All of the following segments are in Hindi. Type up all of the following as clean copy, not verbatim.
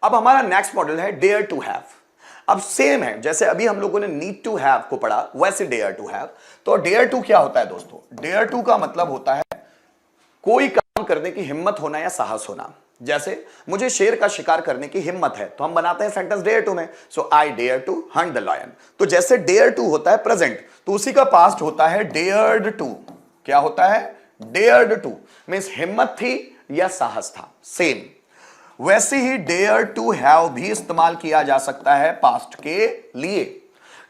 अब हमारा नेक्स्ट मॉडल है डेयर टू हैव। अब सेम है, जैसे अभी हम लोगों ने नीड टू हैव को पढ़ा, वैसे डेयर टू हैव। तो डेयर टू क्या होता है दोस्तों? डेयर टू का मतलब होता है कोई काम करने की हिम्मत होना या साहस होना। जैसे मुझे शेर का शिकार करने की हिम्मत है, तो हम बनाते हैं सेंटेंस डेयर टू में, so I dare to hunt the lion. तो जैसे डेयर टू होता है प्रेजेंट, तो उसी का पास्ट होता है डेयर्ड टू। क्या होता है? डेयर्ड टू मींस हिम्मत थी या साहस था, सेम। वैसे ही डेयर टू हैव भी इस्तेमाल किया जा सकता है पास्ट के लिए।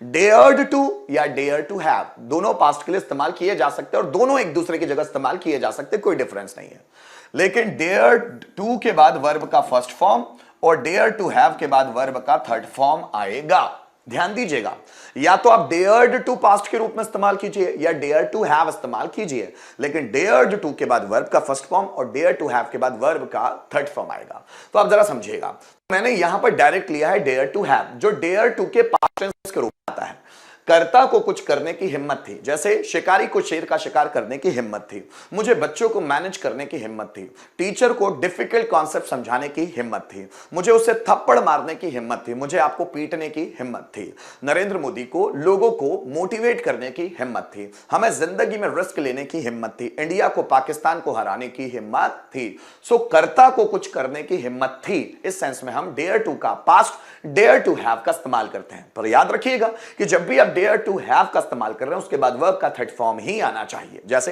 डेयर्ड टू या डेयर टू हैव दोनों पास्ट के लिए इस्तेमाल किए जा सकते हैं और दोनों एक दूसरे की जगह इस्तेमाल किए जा सकते हैं, कोई डिफरेंस नहीं है। लेकिन डेयर टू के बाद वर्ब का फर्स्ट फॉर्म और डेयर टू हैव के बाद वर्ब का थर्ड फॉर्म आएगा। ध्यान दीजिएगा, या तो आप डेयर्ड टू पास्ट के रूप में इस्तेमाल कीजिए या डेयर टू हैव इस्तेमाल कीजिए, लेकिन डेयर्ड टू के बाद वर्ब का फर्स्ट फॉर्म और डेयर टू हैव के बाद वर्ब का थर्ड फॉर्म आएगा। तो आप जरा समझिएगा, मैंने यहां पर डायरेक्ट लिया है डेयर टू हैव, जो डेयर टू के पास्ट टेंस के रूप में आता है। कर्ता को कुछ करने की हिम्मत थी, जैसे शिकारी को शेर का शिकार करने की हिम्मत थी, मुझे बच्चों को मैनेज करने की हिम्मत थी, टीचर को डिफिकल्ट कॉन्सेप्ट समझाने की हिम्मत थी, मुझे उसे थप्पड़ मारने की हिम्मत थी, मुझे आपको पीटने की हिम्मत थी, नरेंद्र मोदी को लोगों को मोटिवेट करने की हिम्मत थी, हमें जिंदगी में रिस्क लेने की हिम्मत थी, इंडिया को पाकिस्तान को हराने की हिम्मत थी। सो कर्ता को कुछ करने की हिम्मत थी, इस सेंस में हम डेयर टू का पास्ट डेयर टू हैव का इस्तेमाल करते हैं। पर याद रखिएगा कि जब भी आप डेयर टू हैव का इस्तेमाल कर रहे हैं उसके बाद वर्ब का थर्ड फॉर्म ही आना चाहिए। जैसे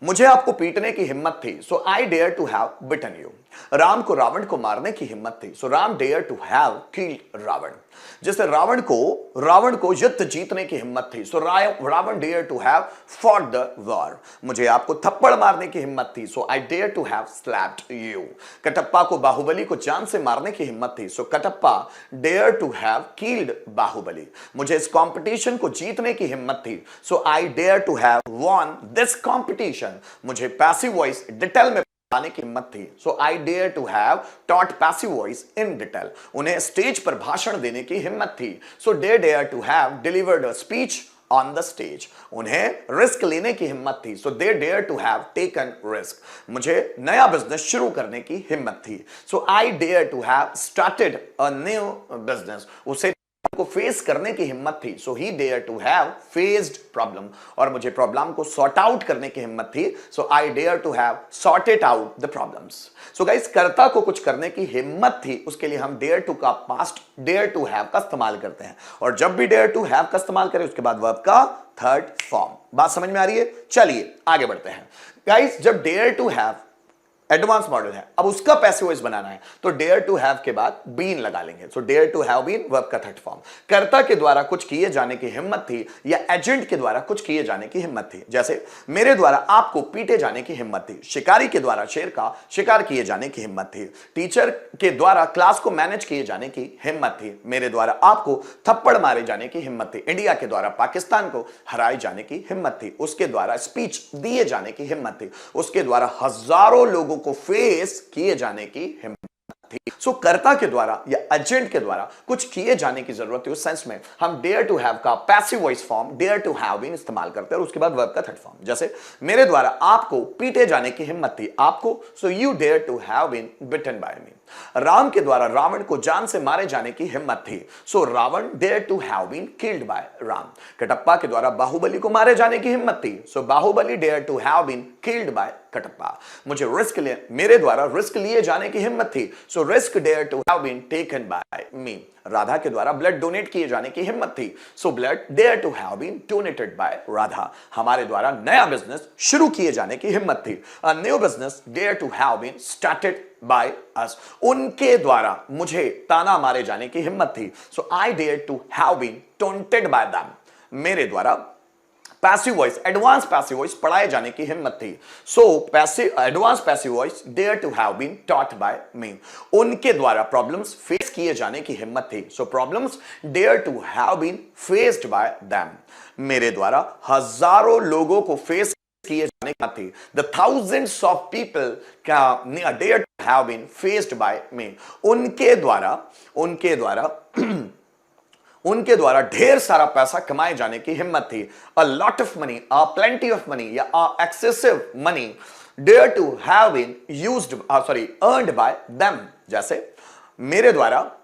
मुझे आपको पीटने की हिम्मत थी, so I dare to have beaten you. Ram को रावण को मारने की हिम्मत थी, so Ram dare to have killed Ravan. जैसे रावण को युद्ध जीतने की हिम्मत थी, so Ravan dare to have fought the war. मुझे आपको थप्पड़ मारने की हिम्मत थी, so I dare to have slapped you. Kattappa को बाहुबली को जान से मारने की हिम्मत थी, so Kattappa dare to have killed Baahubali. मुझे इस कंपटीशन को जीतने की हिम्मत थी, so I dare to have won this competition. मुझे पैसिव वॉइस डिटेल में आने की हिम्मत थी, so I dare to have taught passive voice in detail. उन्हें स्टेज पर भाषण देने की हिम्मत थी, so they dare to have delivered a speech on the stage. उन्हें रिस्क लेने की हिम्मत थी, so they dare to have taken risk. मुझे नया बिजनेस शुरू करने की हिम्मत थी, so I dare to have started a new business. उसे को फेस करने की हिम्मत थी, so he dare to have faced problem. और मुझे प्रॉब्लम को सॉर्ट आउट करने की हिम्मत थी, so I dare to have sorted out the problems. So guys, कर्ता को कुछ करने की हिम्मत थी, उसके लिए हम डेयर टू का पास्ट डेयर टू हैव का इस्तेमाल करते हैं। और जब भी डेयर टू हैव का इस्तेमाल करें उसके बाद वर्ब का थर्ड फॉर्म। बात समझ में आ रही है? चलिए आगे बढ़ते हैं। गाइस, जब dare to have advance model है, अब उसका पैसिव वॉइस बनाना है, तो डेयर टू हैव के बाद बीन लगा लेंगे, so dare to have been verb का थर्ड फॉर्म। कर्ता के द्वारा कुछ किए जाने की हिम्मत थी या एजेंट के द्वारा कुछ किए जाने की हिम्मत थी। जैसे मेरे द्वारा आपको पीटे जाने की हिम्मत थी, शिकारी के द्वारा शेर का शिकार किए जाने की हिम्मत थी, टीचर के द्वारा क्लास को मैनेज किए जाने की हिम्मत थी, मेरे द्वारा आपको थप्पड़ मारे जाने की हिम्मत थी, इंडिया के द्वारा पाकिस्तान को हराए जाने की हिम्मत थी, उसके द्वारा स्पीच दिए जाने की हिम्मत थी, उसके द्वारा हजारों लोगों को फेस किए जाने की हिम्मत थी। सो कर्ता के द्वारा या एजेंट के द्वारा कुछ किए जाने की जरूरत है, उस सेंस में हम डेयर टू हैव का passive voice form dare to have been इस्तेमाल करते हैं और उसके बाद वर्ब का थर्ड फॉर्म। जैसे मेरे द्वारा आपको पीटे जाने की हिम्मत थी, आपको, so you dare to have been beaten by me. Ram के द्वारा रावण को जान से मारे जाने की हिम्मत थी, so Ravan dare to have been killed by Ram. Kattappa के द्वारा बाहुबली को मारे जाने की हिम्मत थी, so Baahubali dare to have been killed by Kattappa. मेरे द्वारा रिस्क लिए जाने की हिम्मत थी, so risk dare to have been taken by me. Radha के द्वारा ब्लड डोनेट किए जाने की हिम्मत थी, so blood dare to have been donated by Radha. हमारे द्वारा नया बिजनेस शुरू किए जाने की हिम्मत थी, a new business dare to have been started by us. उनके द्वारा मुझे ताना मारे जाने की हिम्मत थी, so I dare to have been taunted by them. मेरे द्वारा passive voice advance passive voice पढ़ाए जाने की हिम्मत थी, so advance passive voice dare to have been taught by me. उनके द्वारा प्रॉब्लम्स फेस किए जाने की हिम्मत थी, so problems dare to have been faced bye them. मेरे द्वारा हजारों लोगों को फेस किए जाने की थी, the thousands of people dare to have been faced by me. उनके द्वारा ढेर सारा पैसा कमाए जाने की हिम्मत थी, a lot of money, a plenty of money या a excessive money dare to have been used sorry earned by them. जैसे मेरे द्वारा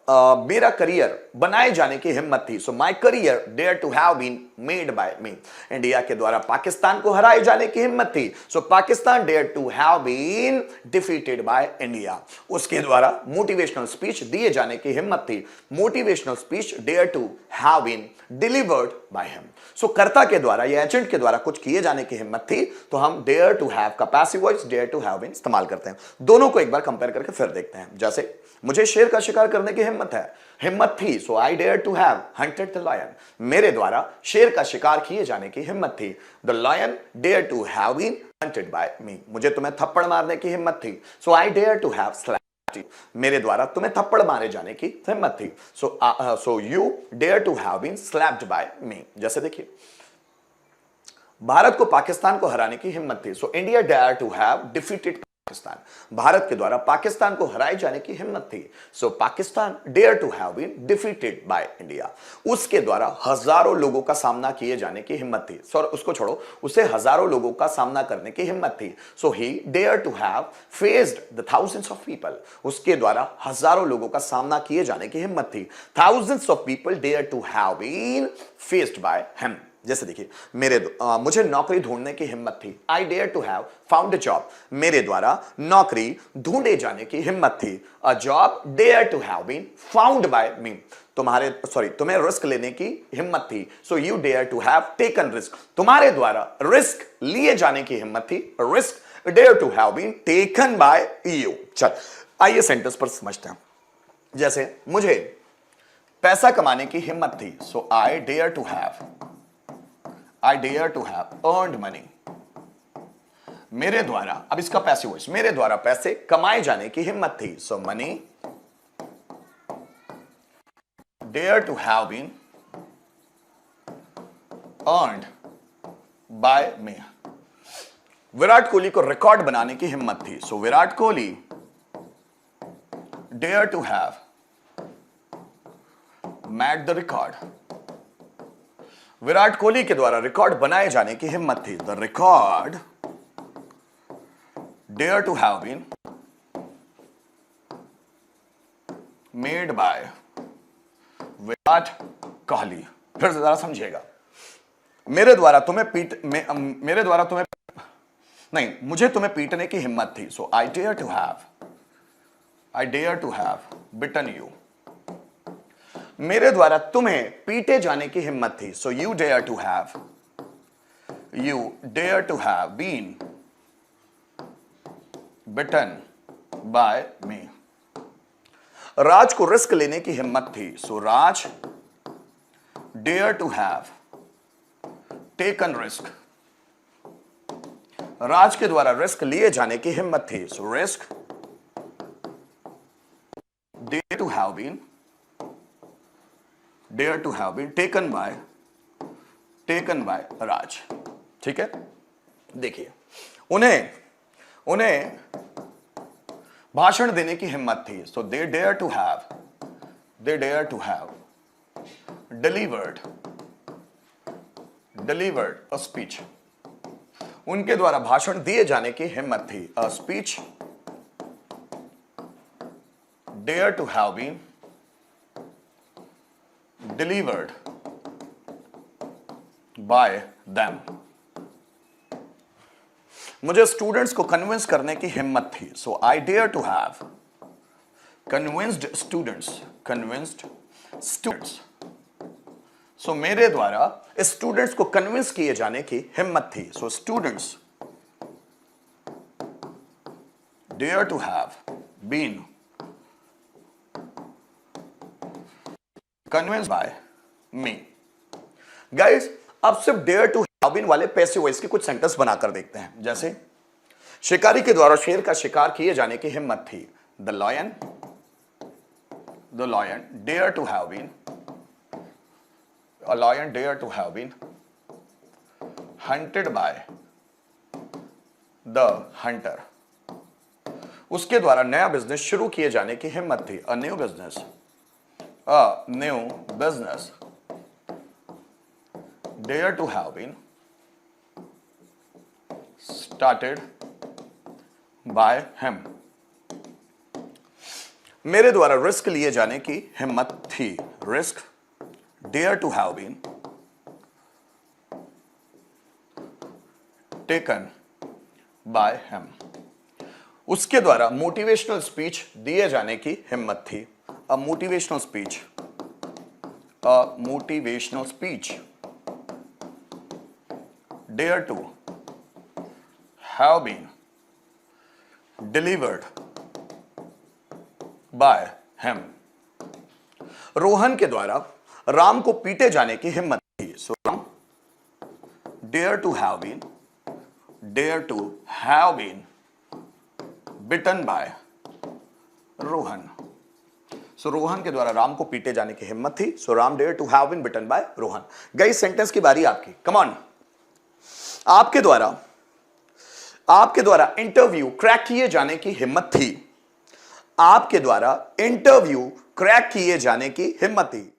मेरा करियर बनाए जाने की हिम्मत थी। So my career dare to have been made by me. India के द्वारा पाकिस्तान को हराए जाने की हिम्मत थी। So Pakistan dare to have been defeated by India. उसके द्वारा मोटिवेशनल स्पीच दिए जाने की हिम्मत थी। Motivational speech dare to have been delivered by him. So कर्ता के द्वारा या एजेंट के द्वारा कुछ किए जाने की हिम्मत थी, तो हम डेयर टू हैव का passive voice dare to have been इस्तेमाल करते हैं। दोनों को एक बार कंपेयर करके फिर देखते हैं। जैसे मुझे शेर का शिकार करने की हिम्मत थी। So I dare to have hunted the lion. मेरे द्वारा शेर का शिकार किए जाने की हिम्मत थी। The lion dare to have been hunted by me. मुझे तुम्हें थप्पड़ मारने की हिम्मत थी। So I dare to have slapped you. मेरे द्वारा तुम्हें थप्पड़ मारे जाने की हिम्मत थी। So you dare to have been slapped by me. जैसे देखिए, भारत को पाकिस्तान को हराने की हिम्मत थी। So India dare to have defeated Pakistan. Bharat के द्वारा पाकिस्तान को हराए जाने की हिम्मत थी। So Pakistan dare to have been defeated by India. उसके द्वारा हजारों लोगों का सामना किए जाने की हिम्मत थी। उसको छोड़ो, उसे हजारों लोगों का सामना करने की हिम्मत थी। So he dare to have faced the thousands of people. उसके द्वारा हजारों लोगों का सामना किए जाने की हिम्मत थी। Thousands of people dare to have been faced by him. जैसे देखिए, मुझे नौकरी ढूंढने की हिम्मत थी। I dare to have found a job. मेरे द्वारा नौकरी ढूंढे जाने की हिम्मत थी। A job dare to have been found by me. तुम्हें रिस्क लेने की हिम्मत थी। So you dare to have taken risk. तुम्हारे द्वारा रिस्क लिए जाने की हिम्मत थी। Risk dare to have been taken by you. चल आइए सेंटेंस पर समझते हैं। जैसे मुझे पैसा कमाने की हिम्मत थी। So I dare to earned money। मेरे द्वारा, अब इसका पैसिव वॉइस, मेरे द्वारा पैसे कमाए जाने की हिम्मत थी। So money dare to have been earned by me. Virat Kohli को रिकॉर्ड बनाने की हिम्मत थी। So Virat Kohli dare to have made the record. Virat Kohli के द्वारा रिकॉर्ड बनाए जाने की हिम्मत थी। The record dare to have been made by Virat Kohli. फिर से जरा समझिएगा। मुझे तुम्हें पीटने की हिम्मत थी। So I dare to have beaten you. मेरे द्वारा तुम्हें पीटे जाने की हिम्मत थी। So you dare to have been beaten by me. Raj को रिस्क लेने की हिम्मत थी। So Raj dare to have taken risk. Raj के द्वारा रिस्क लिए जाने की हिम्मत थी। So risk dare to have been taken by Raj. ठीक है, देखिए, उन्हें भाषण देने की हिम्मत थी। So they dare to have delivered a speech. उनके द्वारा भाषण दिए जाने की हिम्मत थी। A speech dare to have been delivered by them. मुझे स्टूडेंट्स को कन्विंस करने की हिम्मत थी। So I dare to have convinced students. So मेरे द्वारा स्टूडेंट्स को कन्विंस किए जाने की हिम्मत थी। So students dare to have been convinced by me. Guys, अब सिर्फ डेयर टू हैव बीन वाले पैसिव वॉइस के कुछ सेंटेंस बनाकर देखते हैं। जैसे शिकारी के द्वारा शेर का शिकार किए जाने की हिम्मत थी। The lion dare to have been hunted by the hunter. उसके द्वारा नया बिजनेस शुरू किए जाने की हिम्मत थी। A new business dare to have been started by him. मेरे द्वारा रिस्क लिए जाने की हिम्मत थी। Risk dare to have been taken by him. उसके द्वारा मोटिवेशनल स्पीच दिए जाने की हिम्मत थी। A motivational speech, a motivational speech dare to have been delivered by him. Rohan के द्वारा राम को पीटे जाने की हिम्मत थी। So Ram dare to have been beaten by Rohan. So Rohan के द्वारा राम को पीटे जाने की हिम्मत थी। So Ram dare to have been beaten by Rohan. Guys sentence की बारी आपकी, कम ऑन। आपके द्वारा इंटरव्यू क्रैक किए जाने की हिम्मत थी। आपके द्वारा इंटरव्यू क्रैक किए जाने की हिम्मत थी।